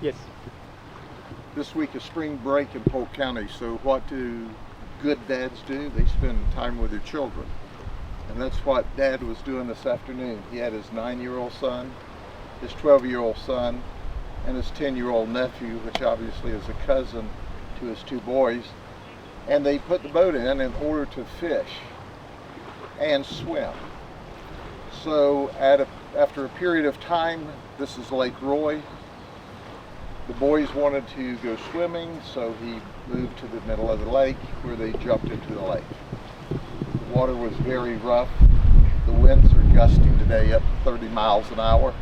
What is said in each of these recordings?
Yes. This week is spring break in Polk County, so what do good dads do? They spend time with their children. And that's what Dad was doing this afternoon. He had his 9-year-old son, his 12-year-old son, and his 10-year-old nephew, which obviously is a cousin to his 2 boys. And they put the boat in order to fish and swim. So after a period of time, this is Lake Roy. The boys wanted to go swimming, so he moved to the middle of the lake where they jumped into the lake. The water was very rough. The winds are gusting today up to 30 miles an hour.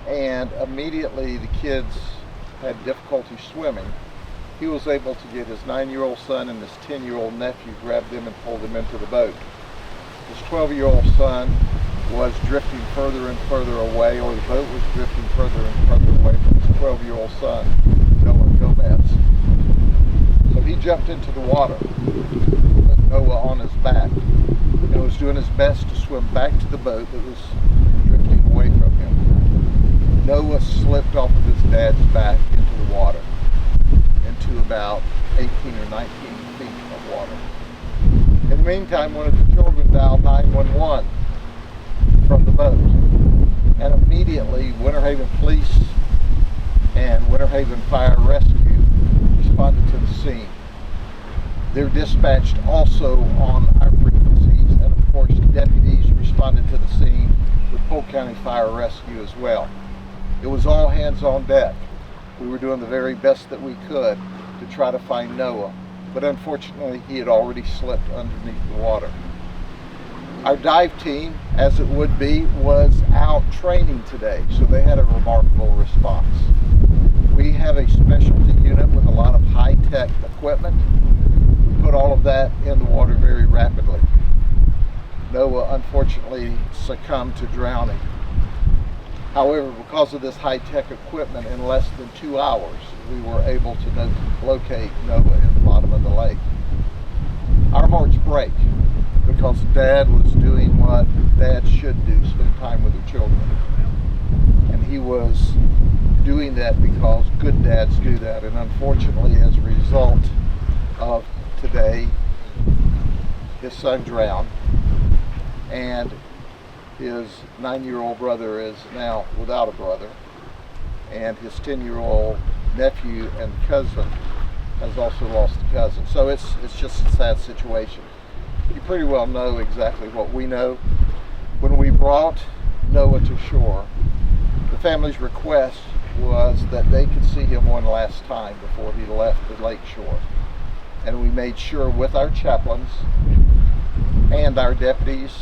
And immediately the kids had difficulty swimming. He was able to get his 9-year-old son and his 10-year-old nephew, grab them and pull them into the boat. His 12-year-old son was drifting further and further away, or the boat was drifting further and further away from his 12-year-old son, Noah Gomez. So he jumped into the water, put Noah on his back, and was doing his best to swim back to the boat that was drifting away from him. Noah slipped off of his dad's back into the water, into about 18 or 19 feet of water. In the meantime, one of the children dialed 911 from the boat, and immediately Winter Haven Police and Winter Haven Fire Rescue responded to the scene. They're dispatched also on our frequencies, and of course deputies responded to the scene with Polk County Fire Rescue as well. It was all hands on deck. We were doing the very best that we could to try to find Noah, but unfortunately he had already slipped underneath the water. Our dive team, as it would be, was out training today, so they had a remarkable response. We have a specialty unit with a lot of high-tech equipment. We put all of that in the water very rapidly. Noah unfortunately succumbed to drowning. However, because of this high-tech equipment, in less than 2 hours, we were able to locate Noah in the bottom of the lake. Our hearts break because Dad was doing what dads should do, spend time with their children. And he was doing that because good dads do that. And unfortunately, as a result of today, his son drowned, and his 9-year-old brother is now without a brother, and his 10-year-old nephew and cousin has also lost a cousin. So it's just a sad situation. You pretty well know exactly what we know. When we brought Noah to shore, the family's request was that they could see him one last time before he left the lake shore. And we made sure with our chaplains and our deputies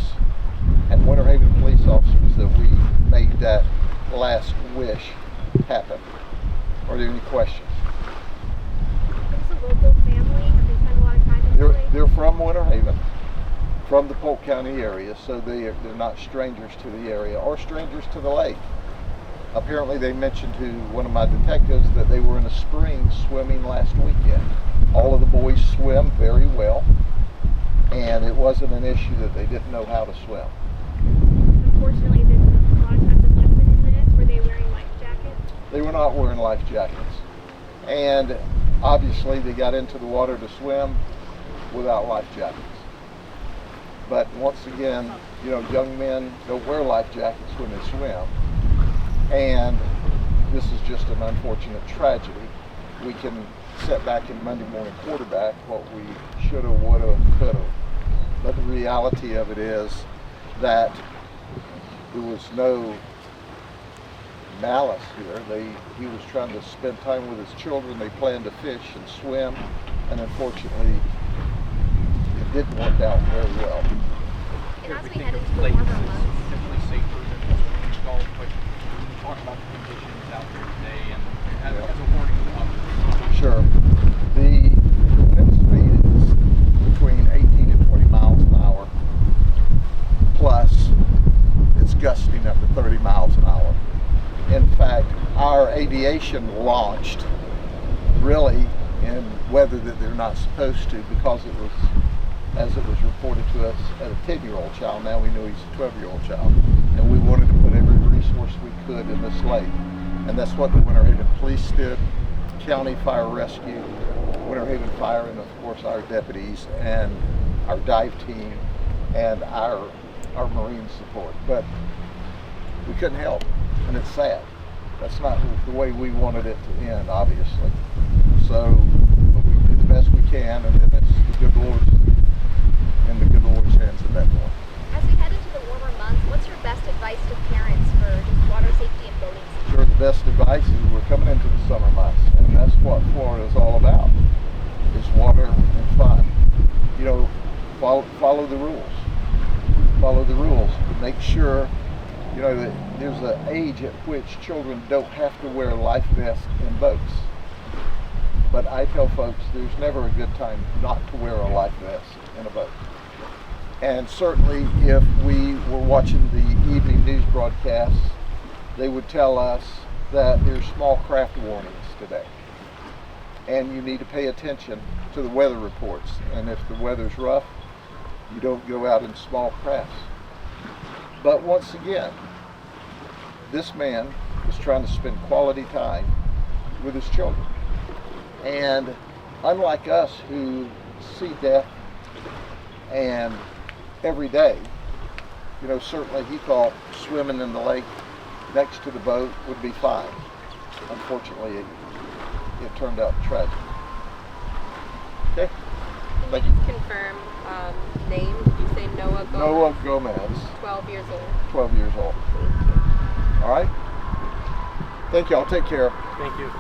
and Winter Haven police officers that we made that last wish happen. Are there any questions? Is this a local family? Have they spent a lot of time in the lake? They're from Winter Haven, from the Polk County area, so they're not strangers to the area or strangers to the lake. Apparently they mentioned to one of my detectives that they were in a spring swimming last weekend. All of the boys swim very well, and it wasn't an issue that they didn't know how to swim. Unfortunately, there's a lot of times a lesson in this. Were they wearing life jackets? They were not wearing life jackets. And obviously they got into the water to swim without life jackets. But once again, you know, young men don't wear life jackets when they swim. And this is just an unfortunate tragedy. We can sit back and Monday morning quarterback what we shoulda, woulda, and coulda. But the reality of it is that there was no malice here. He was trying to spend time with his children. They planned to fish and swim, and unfortunately it didn't work out very well. And as we head into the warmer months, definitely safer than the swimming stall. But talk about the conditions out there today and as a warning to others. Sure. The wind speed is between 18 and 20 miles an hour. Plus, it's gusting up to 30 miles an hour. In fact, our aviation launched really in weather that they're not supposed to, because it was, as it was reported to us, at a 10-year-old child. Now we know he's a 12-year-old child. And we wanted to put every resource we could in this lake. And that's what the Winter Haven Police did, County Fire Rescue, Winter Haven Fire, and of course our deputies and our dive team and our Marine support. But we couldn't help, and it's sad. That's not the way we wanted it to end, obviously. So, but we did the best we can, and then it's the good Lord's in the good Lord's hands at that point. As we head into the warmer months, what's your best advice to parents for just water safety and boating safety? Sure, the best advice is we're coming into the summer months, and that's what Florida is all about, is water and fun. You know, follow the rules. Follow the rules. Make sure, you know, that there's an age at which children don't have to wear life vests in boats. But I tell folks there's never a good time not to wear a life vest in a boat. And certainly if we were watching the evening news broadcasts, they would tell us that there's small craft warnings today. And you need to pay attention to the weather reports. And if the weather's rough, you don't go out in small crafts. But once again, this man was trying to spend quality time with his children. And unlike us who see death and every day, you know, certainly he thought swimming in the lake next to the boat would be fine. Unfortunately, it turned out tragic. Okay? Can you just confirm name? Did you say Noah Gomez? Noah Gomez. 12 years old. 12 years old. Thank you. All right? Thank you. I'll take care. Thank you.